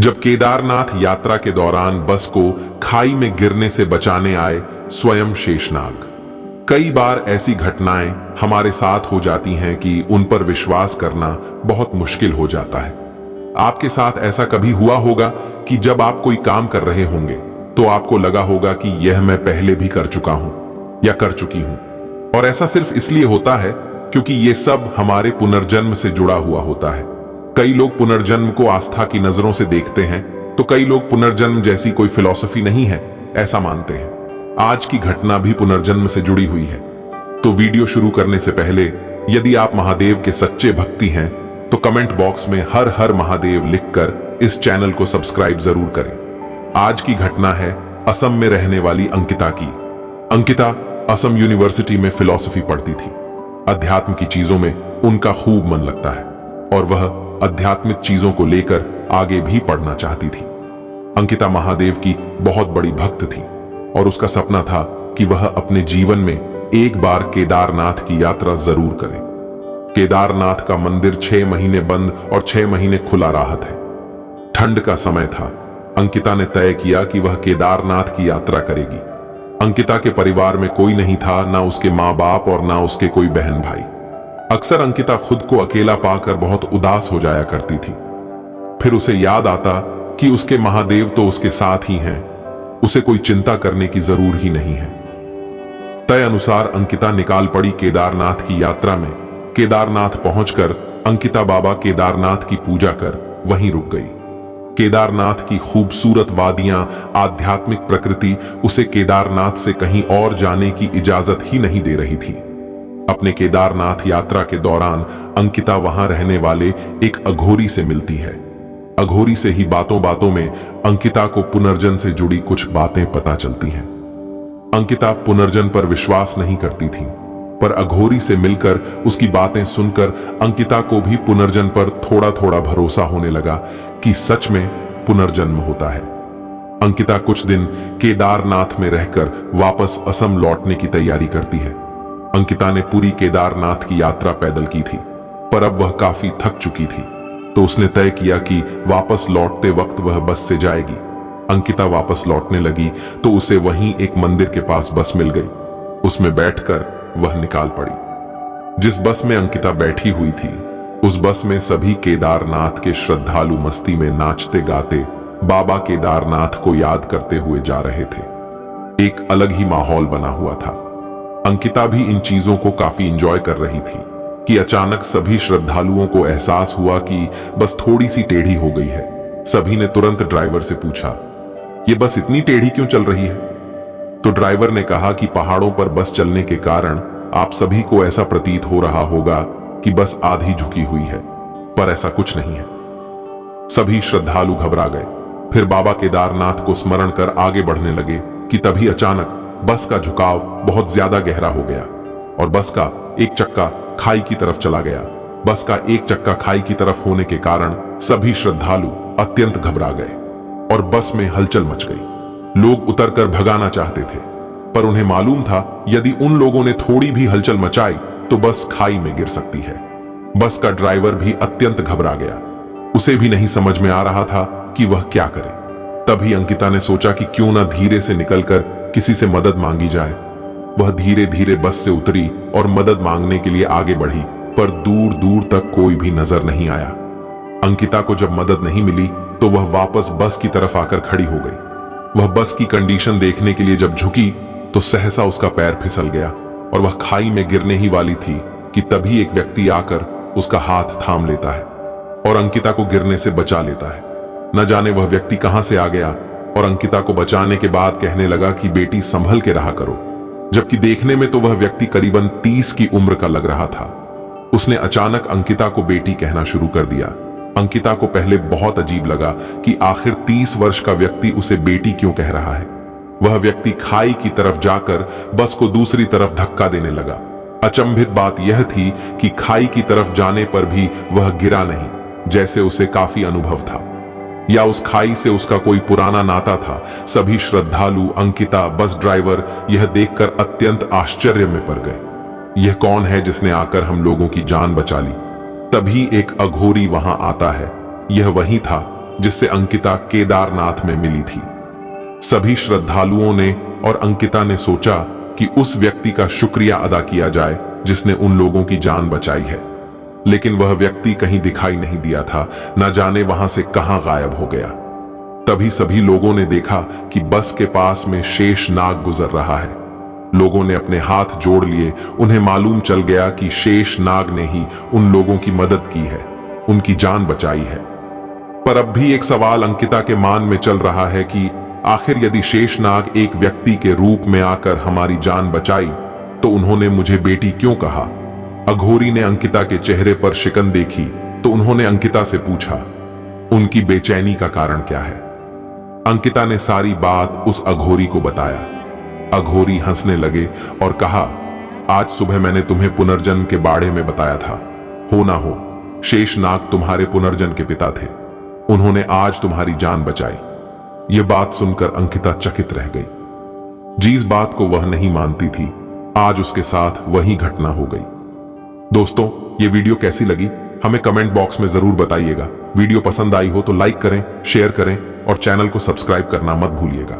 जब केदारनाथ यात्रा के दौरान बस को खाई में गिरने से बचाने आए स्वयं शेषनाग। कई बार ऐसी घटनाएं हमारे साथ हो जाती हैं कि उन पर विश्वास करना बहुत मुश्किल हो जाता है। आपके साथ ऐसा कभी हुआ होगा कि जब आप कोई काम कर रहे होंगे तो आपको लगा होगा कि यह मैं पहले भी कर चुका हूं या कर चुकी हूं, और ऐसा सिर्फ इसलिए होता है क्योंकि ये सब हमारे पुनर्जन्म से जुड़ा हुआ होता है। कई लोग पुनर्जन्म को आस्था की नजरों से देखते हैं, तो कई लोग पुनर्जन्म जैसी कोई फिलॉसफी नहीं है ऐसा मानते हैं। आज की घटना भी पुनर्जन्म से जुड़ी हुई है। तो वीडियो शुरू करने से पहले यदि आप महादेव के सच्चे भक्ति हैं तो कमेंट बॉक्स में हर हर महादेव लिखकर इस चैनल को सब्सक्राइब जरूर करें। आज की घटना है असम में रहने वाली अंकिता की। अंकिता असम यूनिवर्सिटी में फिलॉसफी पढ़ती थी। अध्यात्म की चीजों में उनका खूब मन लगता है और वह आध्यात्मिक चीजों को लेकर आगे भी पढ़ना चाहती थी। अंकिता महादेव की बहुत बड़ी भक्त थी और उसका सपना था कि वह अपने जीवन में एक बार केदारनाथ की यात्रा जरूर करे। केदारनाथ का मंदिर 6 महीने बंद और 6 महीने खुला रहा था। ठंड का समय था। अंकिता ने तय किया कि वह केदारनाथ की यात्रा करेगी। अंकिता के परिवार में कोई नहीं था, ना उसके माँ बाप और ना उसके कोई बहन भाई। अक्सर अंकिता खुद को अकेला पाकर बहुत उदास हो जाया करती थी। फिर उसे याद आता कि उसके महादेव तो उसके साथ ही हैं, उसे कोई चिंता करने की जरूर ही नहीं है। तय अनुसार अंकिता निकाल पड़ी केदारनाथ की यात्रा में। केदारनाथ पहुंचकर अंकिता बाबा केदारनाथ की पूजा कर वहीं रुक गई। केदारनाथ की खूबसूरत वादियां, आध्यात्मिक प्रकृति उसे केदारनाथ से कहीं और जाने की इजाजत ही नहीं दे रही थी। अपने केदारनाथ यात्रा के दौरान अंकिता वहां रहने वाले एक अघोरी से मिलती है। अघोरी से ही बातों बातों में अंकिता को पुनर्जन्म से जुड़ी कुछ बातें पता चलती हैं। अंकिता पुनर्जन्म पर विश्वास नहीं करती थी, पर अघोरी से मिलकर उसकी बातें सुनकर अंकिता को भी पुनर्जन्म पर थोड़ा थोड़ा भरोसा होने लगा कि सच में पुनर्जन्म होता है। अंकिता कुछ दिन केदारनाथ में रहकर वापस असम लौटने की तैयारी करती है। अंकिता ने पूरी केदारनाथ की यात्रा पैदल की थी, पर अब वह काफी थक चुकी थी, तो उसने तय किया कि वापस लौटते वक्त वह बस से जाएगी। अंकिता वापस लौटने लगी तो उसे वहीं एक मंदिर के पास बस मिल गई। उसमें बैठकर वह निकाल पड़ी। जिस बस में अंकिता बैठी हुई थी उस बस में सभी केदारनाथ के श्रद्धालु मस्ती में नाचते गाते बाबा केदारनाथ को याद करते हुए जा रहे थे। एक अलग ही माहौल बना हुआ था। अंकिता भी इन चीजों को काफी एंजॉय कर रही थी कि अचानक सभी श्रद्धालुओं को एहसास हुआ कि बस थोड़ी सी टेढ़ी हो गई है। सभी ने तुरंत ड्राइवर से पूछा, ये बस इतनी टेढ़ी क्यों चल रही है? तो ड्राइवर ने कहा कि पहाड़ों पर बस चलने के कारण आप सभी को ऐसा प्रतीत हो रहा होगा कि बस आधी झुकी हुई है, पर ऐसा कुछ नहीं है। सभी श्रद्धालु घबरा गए। फिर बाबा केदारनाथ को स्मरण कर आगे बढ़ने लगे कि तभी अचानक बस का झुकाव बहुत ज्यादा गहरा हो गया और बस का एक चक्का खाई की तरफ चला गया। बस का एक चक्का खाई की तरफ होने के कारण सभी श्रद्धालु अत्यंत घबरा गए और बस में हलचल मच गई। लोग उतरकर भगाना चाहते थे, पर उन्हें मालूम था यदि उन लोगों ने थोड़ी भी हलचल मचाई तो बस खाई में गिर सकती है। बस का ड्राइवर भी अत्यंत घबरा गया। उसे भी नहीं समझ में आ रहा था कि वह क्या करे। तभी अंकिता ने सोचा कि क्यों ना धीरे से निकलकर किसी से मदद मांगी जाए। वह धीरे धीरे बस से उतरी और मदद मांगने के लिए आगे बढ़ी, पर दूर दूर तक कोई भी नजर नहीं आया। अंकिता को जब मदद नहीं मिली तो वह वापस बस की तरफ आकर खड़ी हो गई। वह बस की कंडीशन देखने के लिए जब झुकी तो सहसा उसका पैर फिसल गया और वह खाई में गिरने ही वाली थी कि तभी एक व्यक्ति आकर उसका हाथ थाम लेता है और अंकिता को गिरने से बचा लेता है। न जाने वह व्यक्ति कहां से आ गया और अंकिता को बचाने के बाद कहने लगा कि बेटी संभल के रहा करो, जबकि देखने में तो वह व्यक्ति करीबन 30 की उम्र का लग रहा था। उसने अचानक अंकिता को बेटी कहना शुरू कर दिया। अंकिता को पहले बहुत अजीब लगा कि आखिर 30 वर्ष का व्यक्ति उसे बेटी क्यों कह रहा है। वह व्यक्ति खाई की तरफ जाकर बस को दूसरी तरफ धक्का देने लगा। अचंभित बात यह थी कि खाई की तरफ जाने पर भी वह गिरा नहीं, जैसे उसे काफी अनुभव था या उस खाई से उसका कोई पुराना नाता था। सभी श्रद्धालु, अंकिता, बस ड्राइवर यह देखकर अत्यंत आश्चर्य में पड़ गए। यह कौन है जिसने आकर हम लोगों की जान बचा ली? तभी एक अघोरी वहां आता है। यह वही था जिससे अंकिता केदारनाथ में मिली थी। सभी श्रद्धालुओं ने और अंकिता ने सोचा कि उस व्यक्ति का शुक्रिया अदा किया जाए जिसने उन लोगों की जान बचाई है, लेकिन वह व्यक्ति कहीं दिखाई नहीं दिया था, न जाने वहां से कहां गायब हो गया। तभी सभी लोगों ने देखा कि बस के पास में शेष नाग गुजर रहा है। लोगों ने अपने हाथ जोड़ लिए, उन्हें मालूम चल गया कि शेष नाग ने ही उन लोगों की मदद की है, उनकी जान बचाई है। पर अब भी एक सवाल अंकिता के मान में चल रहा है कि आखिर यदि शेषनाग एक व्यक्ति के रूप में आकर हमारी जान बचाई तो उन्होंने मुझे बेटी क्यों कहा? अघोरी ने अंकिता के चेहरे पर शिकन देखी तो उन्होंने अंकिता से पूछा, उनकी बेचैनी का कारण क्या है? अंकिता ने सारी बात उस अघोरी को बताया। अघोरी हंसने लगे और कहा, आज सुबह मैंने तुम्हें पुनर्जन्म के बारे में बताया था। हो ना हो, शेषनाग तुम्हारे पुनर्जन्म के पिता थे। उन्होंने आज तुम्हारी जान बचाई। यह बात सुनकर अंकिता चकित रह गई। जिस बात को वह नहीं मानती थी, आज उसके साथ वही घटना हो गई। दोस्तों, ये वीडियो कैसी लगी हमें कमेंट बॉक्स में जरूर बताइएगा। वीडियो पसंद आई हो तो लाइक करें, शेयर करें और चैनल को सब्सक्राइब करना मत भूलिएगा।